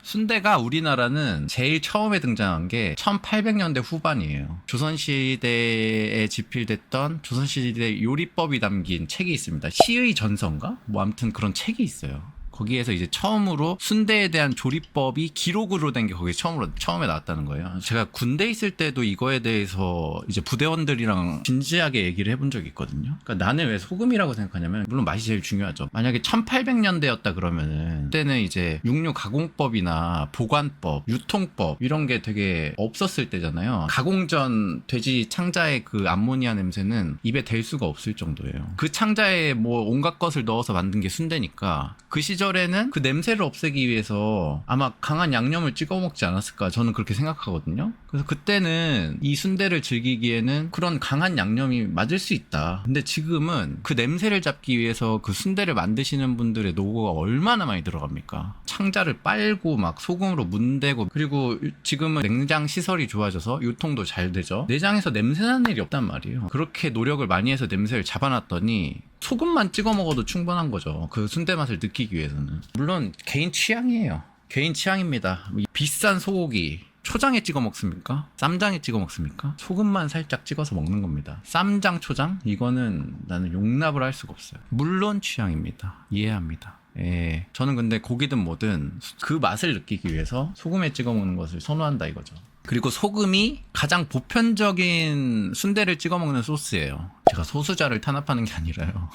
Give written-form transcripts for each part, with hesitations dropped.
순대가 우리나라는 제일 처음에 등장한 게 1800년대 후반이에요. 조선시대에 집필됐던 조선시대 요리법이 담긴 책이 있습니다. 시의 전서인가? 뭐 아무튼 그런 책이 있어요. 거기에서 이제 처음으로 순대에 대한 조리법이 기록으로 된 게 거기 처음에 나왔다는 거예요. 제가 군대 있을 때도 이거에 대해서 이제 부대원들이랑 진지하게 얘기를 해본 적이 있거든요. 그러니까 나는 왜 소금이라고 생각하냐면, 물론 맛이 제일 중요하죠. 만약에 1800년대였다 그러면은 그때는 이제 육류 가공법이나 보관법, 유통법 이런 게 되게 없었을 때잖아요. 가공 전 돼지 창자의 그 암모니아 냄새는 입에 댈 수가 없을 정도예요. 그 창자에 뭐 온갖 것을 넣어서 만든 게 순대니까 그 시절에는 그 냄새를 없애기 위해서 아마 강한 양념을 찍어 먹지 않았을까, 저는 그렇게 생각하거든요. 그래서 그때는 이 순대를 즐기기에는 그런 강한 양념이 맞을 수 있다. 근데 지금은 그 냄새를 잡기 위해서 그 순대를 만드시는 분들의 노고가 얼마나 많이 들어갑니까? 창자를 빨고 막 소금으로 문대고, 그리고 지금은 냉장 시설이 좋아져서 유통도 잘 되죠. 내장에서 냄새 나는 일이 없단 말이에요. 그렇게 노력을 많이 해서 냄새를 잡아놨더니 소금만 찍어 먹어도 충분한 거죠. 그 순대 맛을 느끼기 위해서는. 물론 개인 취향이에요. 개인 취향입니다. 비싼 소고기 초장에 찍어 먹습니까? 쌈장에 찍어 먹습니까? 소금만 살짝 찍어서 먹는 겁니다. 쌈장, 초장? 이거는 나는 용납을 할 수가 없어요. 물론 취향입니다. 이해합니다. 예. 저는 근데 고기든 뭐든 그 맛을 느끼기 위해서 소금에 찍어 먹는 것을 선호한다 이거죠. 그리고 소금이 가장 보편적인 순대를 찍어 먹는 소스예요. 제가 소수자를 탄압하는 게 아니라요.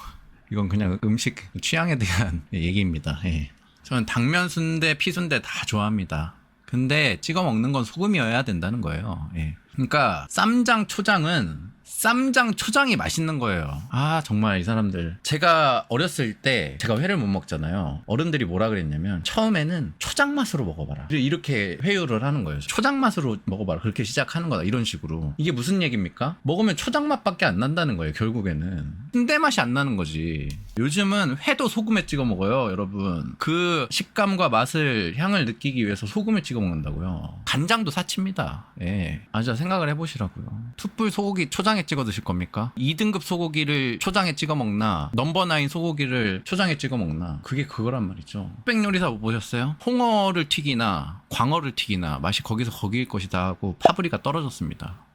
이건 그냥 음식 취향에 대한 얘기입니다. 예. 저는 당면 순대, 피순대 다 좋아합니다. 근데 찍어 먹는 건 소금이어야 된다는 거예요. 예. 그러니까 쌈장, 초장은 쌈장, 초장이 맛있는 거예요. 아, 정말 이 사람들. 제가 어렸을 때 제가 회를 못 먹잖아요. 어른들이 뭐라 그랬냐면 처음에는 초장 맛으로 먹어봐라, 이렇게 회유를 하는 거예요. 초장 맛으로 먹어봐라, 그렇게 시작하는 거다, 이런 식으로. 이게 무슨 얘기입니까? 먹으면 초장 맛밖에 안 난다는 거예요. 결국에는 순대 맛이 안 나는 거지. 요즘은 회도 소금에 찍어 먹어요, 여러분. 그 식감과 맛을, 향을 느끼기 위해서 소금에 찍어 먹는다고요. 간장도 사치입니다. 예. 아주 생각을 해보시라고요. 툭불 소고기 초장에 찍어 드실 겁니까? 2등급 소고기를 초장에 찍어 먹나, 넘버9 소고기를 초장에 찍어 먹나, 그게 그거란 말이죠. 흑백요리사 보셨어요? 홍어를 튀기나 광어를 튀기나 맛이 거기서 거기일 것이다 하고 파브리가 떨어졌습니다.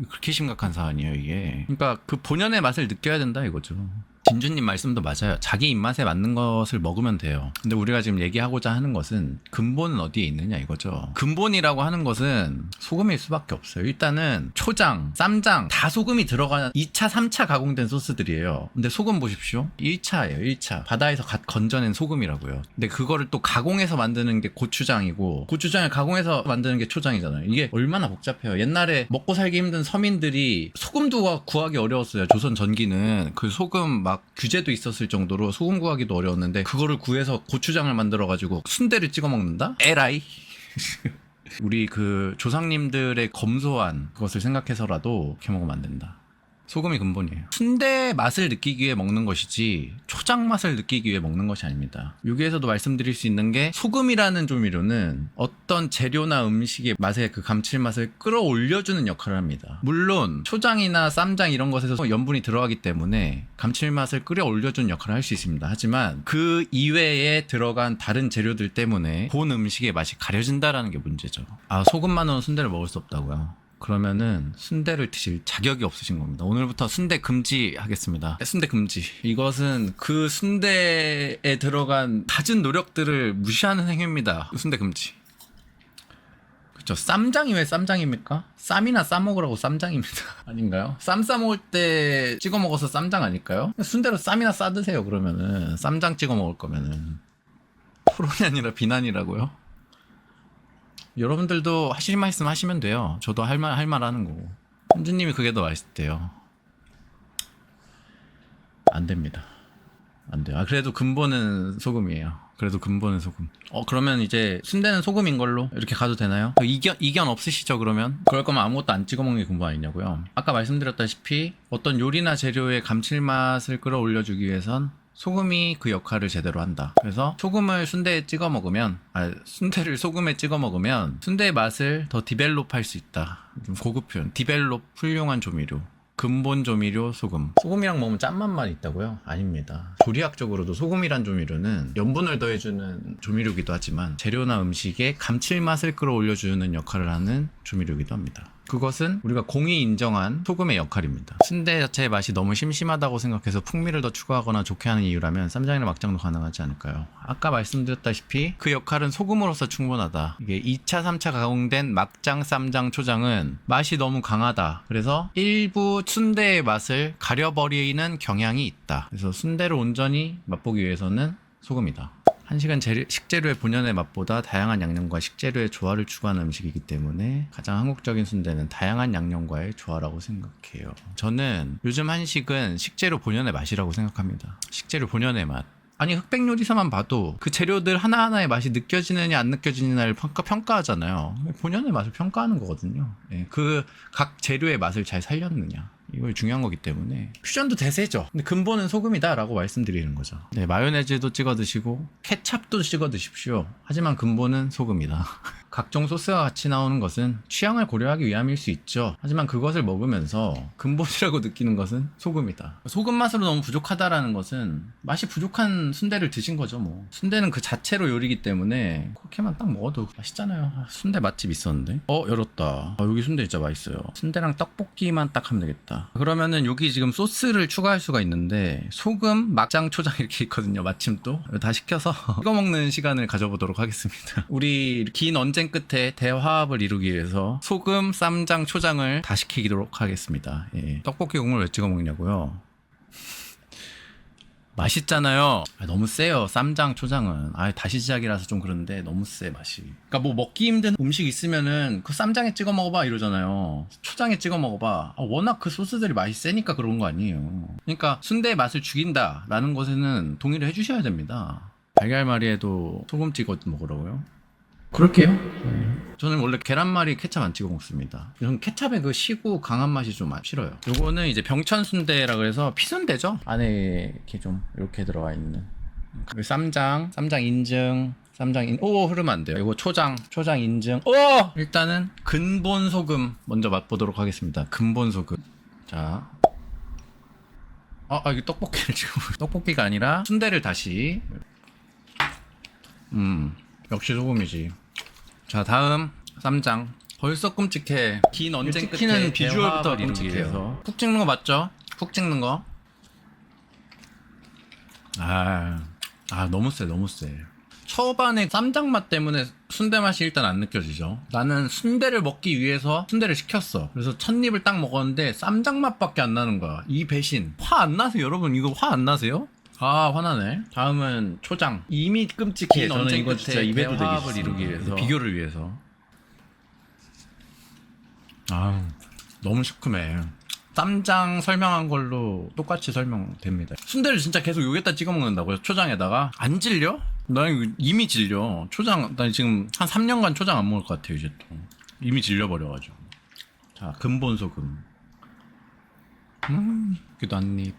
그렇게 심각한 사안이에요 이게. 그러니까 그 본연의 맛을 느껴야 된다 이거죠. 진주님 말씀도 맞아요. 자기 입맛에 맞는 것을 먹으면 돼요. 근데 우리가 지금 얘기하고자 하는 것은 근본은 어디에 있느냐 이거죠. 근본이라고 하는 것은 소금일 수밖에 없어요. 일단은 초장, 쌈장 다 소금이 들어간 2차, 3차 가공된 소스들이에요. 근데 소금 보십시오. 1차예요. 1차. 바다에서 갓 건져낸 소금이라고요. 근데 그거를 또 가공해서 만드는 게 고추장이고, 고추장을 가공해서 만드는 게 초장이잖아요. 이게 얼마나 복잡해요. 옛날에 먹고 살기 힘든 서민들이 소금도 구하기 어려웠어요. 조선 전기는 그 소금 막 규제도 있었을 정도로 소금 구하기도 어려웠는데, 그거를 구해서 고추장을 만들어가지고 순대를 찍어 먹는다? 에라이. 우리 그 조상님들의 검소한 그것을 생각해서라도 이렇게 먹으면 안 된다. 소금이 근본이에요. 순대 맛을 느끼기 위해 먹는 것이지 초장 맛을 느끼기 위해 먹는 것이 아닙니다. 여기에서도 말씀드릴 수 있는 게, 소금이라는 조미료는 어떤 재료나 음식의 맛의 그 감칠맛을 끌어올려주는 역할을 합니다. 물론 초장이나 쌈장 이런 것에서 염분이 들어가기 때문에 감칠맛을 끌어올려주는 역할을 할 수 있습니다. 하지만 그 이외에 들어간 다른 재료들 때문에 본 음식의 맛이 가려진다라는 게 문제죠. 아, 소금만으로는 순대를 먹을 수 없다고요? 그러면은 순대를 드실 자격이 없으신 겁니다. 오늘부터 순대 금지하겠습니다. 순대 금지. 이것은 그 순대에 들어간 갖은 노력들을 무시하는 행위입니다. 순대 금지. 그쵸. 쌈장이 왜 쌈장입니까? 쌈이나 싸먹으라고 쌈장입니다. 아닌가요? 쌈 싸먹을 때 찍어 먹어서 쌈장 아닐까요? 순대로 쌈이나 싸드세요. 그러면은 쌈장 찍어 먹을 거면은. 토론이 아니라 비난이라고요? 여러분들도 하실 말씀 하시면 돼요. 저도 할 말 하는 거고. 현주님이 그게 더 맛있대요. 안 됩니다. 안 돼요. 아, 그래도 근본은 소금이에요. 그래도 근본은 소금. 그러면 이제 순대는 소금인 걸로 이렇게 가도 되나요? 이견 없으시죠 그러면? 그럴 거면 아무것도 안 찍어 먹는 게 근본 아니냐고요? 아까 말씀드렸다시피 어떤 요리나 재료의 감칠맛을 끌어올려주기 위해선 소금이 그 역할을 제대로 한다. 그래서 소금을 순대에 찍어 먹으면, 순대를 소금에 찍어 먹으면 순대의 맛을 더 디벨롭 할 수 있다. 좀 고급 표현. 디벨롭, 훌륭한 조미료. 근본 조미료 소금. 소금이랑 먹으면 짠맛만 있다고요? 아닙니다. 조리학적으로도 소금이란 조미료는 염분을 더해주는 조미료이기도 하지만 재료나 음식에 감칠맛을 끌어올려주는 역할을 하는 조미료이기도 합니다. 그것은 우리가 공히 인정한 소금의 역할입니다. 순대 자체의 맛이 너무 심심하다고 생각해서 풍미를 더 추가하거나 좋게 하는 이유라면 쌈장이나 막장도 가능하지 않을까요? 아까 말씀드렸다시피 그 역할은 소금으로서 충분하다. 이게 2차, 3차 가공된 막장, 쌈장, 초장은 맛이 너무 강하다. 그래서 일부 순대의 맛을 가려버리는 경향이 있다. 그래서 순대를 온전히 맛보기 위해서는 소금이다. 한식은 식재료의 본연의 맛보다 다양한 양념과 식재료의 조화를 추구하는 음식이기 때문에 가장 한국적인 순대는 다양한 양념과의 조화라고 생각해요. 저는 요즘 한식은 식재료 본연의 맛이라고 생각합니다. 식재료 본연의 맛. 아니 흑백 요리사만 봐도 그 재료들 하나하나의 맛이 느껴지느냐 안 느껴지느냐를 평가하잖아요. 본연의 맛을 평가하는 거거든요. 네, 그 각 재료의 맛을 잘 살렸느냐. 이걸 중요한 거기 때문에 퓨전도 대세죠. 근데 근본은 소금이다 라고 말씀드리는 거죠. 네, 마요네즈도 찍어 드시고 케찹도 찍어 드십시오. 하지만 근본은 소금이다. 각종 소스가 같이 나오는 것은 취향을 고려하기 위함일 수 있죠. 하지만 그것을 먹으면서 근본이라고 느끼는 것은 소금이다. 소금 맛으로 너무 부족하다라는 것은 맛이 부족한 순대를 드신 거죠. 뭐 순대는 그 자체로 요리기 때문에 그렇게만 딱 먹어도 맛있잖아요. 순대 맛집 있었는데 열었다. 여기 순대 진짜 맛있어요. 순대랑 떡볶이만 딱 하면 되겠다. 그러면은 여기 지금 소스를 추가할 수가 있는데 소금, 막장, 초장 이렇게 있거든요. 마침 또 다 시켜서 찍어 먹는 시간을 가져보도록 하겠습니다. 우리 긴 언쟁 끝에 대화합을 이루기 위해서 소금, 쌈장, 초장을 다 시키도록 하겠습니다. 예. 떡볶이 국물 왜 찍어 먹냐고요? 맛있잖아요. 너무 세요. 쌈장, 초장은. 다시 시작이라서 좀 그런데 너무 세 맛이. 그러니까 뭐 먹기 힘든 음식 있으면은 그 쌈장에 찍어 먹어봐 이러잖아요. 초장에 찍어 먹어봐. 워낙 그 소스들이 맛이 세니까 그런 거 아니에요. 그러니까 순대의 맛을 죽인다라는 것에는 동의를 해주셔야 됩니다. 달걀말이에도 소금 찍어 먹으라고요? 그럴게요. 저는 원래 계란말이 케찹 안 찍어 먹습니다. 저는 케찹의 그 시고 강한 맛이 좀 싫어요. 요거는 이제 병천 순대라 그래서 피순대죠. 안에 이렇게 좀 이렇게 들어가 있는 쌈장 인증. 흐르면 안 돼요. 이거 초장 인증. 일단은 근본 소금 먼저 맛보도록 하겠습니다. 근본 소금. 자. 이게 떡볶이를 지금 떡볶이가 아니라 순대를 다시. 역시 소금이지. 자, 다음 쌈장. 벌써 끔찍해. 긴 언쟁 끝에 비주얼부터 이루기 위해서 푹 찍는 거 맞죠? 푹 찍는 거. 너무 세. 초반에 쌈장 맛 때문에 순대 맛이 일단 안 느껴지죠. 나는 순대를 먹기 위해서 순대를 시켰어. 그래서 첫 입을 딱 먹었는데 쌈장 맛밖에 안 나는 거야. 이 배신. 화 안 나세요, 여러분? 이거 화 안 나세요? 화나네. 다음은 초장. 이미 끔찍해. 저는 이거 진짜 입에도 되기 싫어. 이루기 위해서. 비교를 위해서. 너무 시큼해. 쌈장 설명한 걸로 똑같이 설명됩니다. 순대를 진짜 계속 여기다 찍어 먹는다고요? 초장에다가? 안 질려? 나 이거 이미 질려. 나 지금 한 3년간 초장 안 먹을 것 같아요, 이제 또. 이미 질려버려가지고. 자, 근본 소금. 여기도 한 입.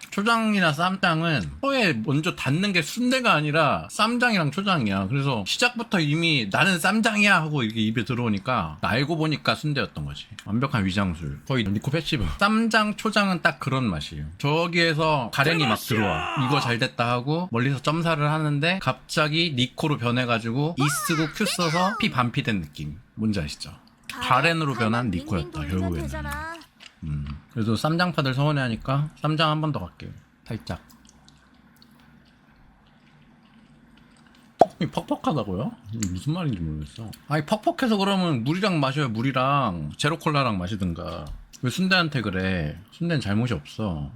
초장이나 쌈장은 혀에 먼저 닿는 게 순대가 아니라 쌈장이랑 초장이야. 그래서 시작부터 이미 나는 쌈장이야 하고 이게 입에 들어오니까 알고 보니까 순대였던 거지. 완벽한 위장술. 거의 니코 패시브. 쌈장, 초장은 딱 그런 맛이에요. 저기에서 가랭이 막 들어와. 이거 잘 됐다 하고 멀리서 점사를 하는데 갑자기 니코로 변해가지고 E 쓰고 Q 써서 P 반피된 느낌. 뭔지 아시죠? 가렌으로 변한 니코였다 결국에는. 그래도 쌈장파들 서운해하니까 쌈장 한 번 더 갈게요. 살짝. 퍽퍽하다고요? 무슨 말인지 모르겠어. 퍽퍽해서 그러면 물이랑 마셔요. 물이랑 제로콜라랑 마시든가. 왜 순대한테 그래? 순대는 잘못이 없어.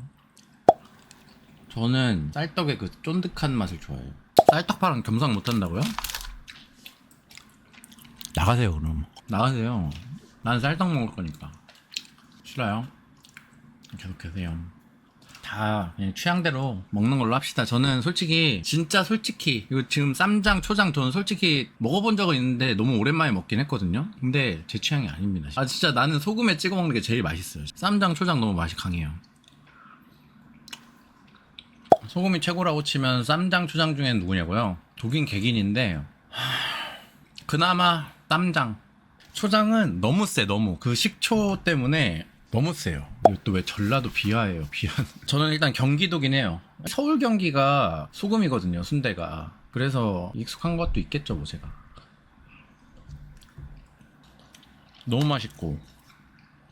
저는 쌀떡의 그 쫀득한 맛을 좋아해요. 쌀떡파랑 겸상 못한다고요? 나가세요 그럼. 나가세요. 난 쌀떡 먹을 거니까. 싫어요. 계속하세요. 다 그냥 취향대로 먹는 걸로 합시다. 저는 진짜 솔직히 이거 지금 쌈장, 초장 저는 솔직히 먹어본 적은 있는데 너무 오랜만에 먹긴 했거든요. 근데 제 취향이 아닙니다. 진짜 나는 소금에 찍어 먹는 게 제일 맛있어요. 쌈장, 초장 너무 맛이 강해요. 소금이 최고라고 치면 쌈장, 초장 중엔 누구냐고요? 독인 객인인데 그나마 쌈장. 초장은 너무 세. 너무 그 식초 때문에 너무 세요. 또 왜 전라도 비하예요. 비하. 저는 일단 경기도긴 해요. 서울 경기가 소금이거든요. 순대가. 그래서 익숙한 것도 있겠죠 뭐 제가. 너무 맛있고